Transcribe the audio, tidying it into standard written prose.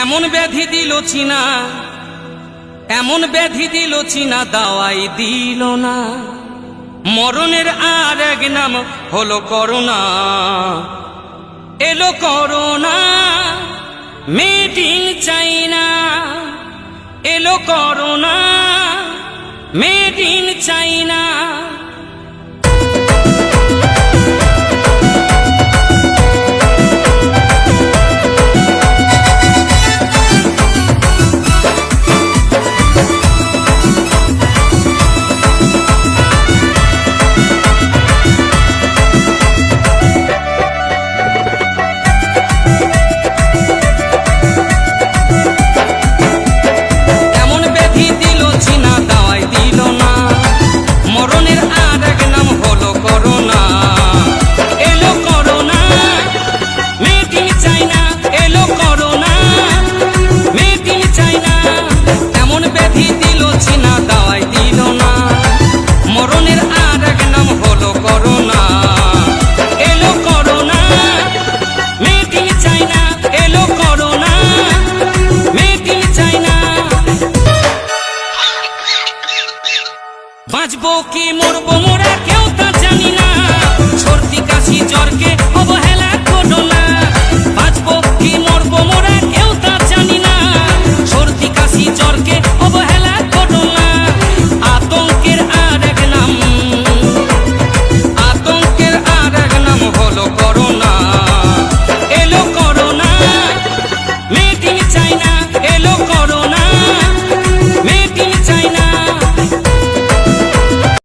এমন ব্যাধি দিল চীনা, এমন ব্যাধি দিল চীনা, দাওয়াই দিল না। মরণের আর এক নাম হলো করোনা। এলো করোনা মেড ইন চাইনা, এলো করোনা মেড ইন চাইনা।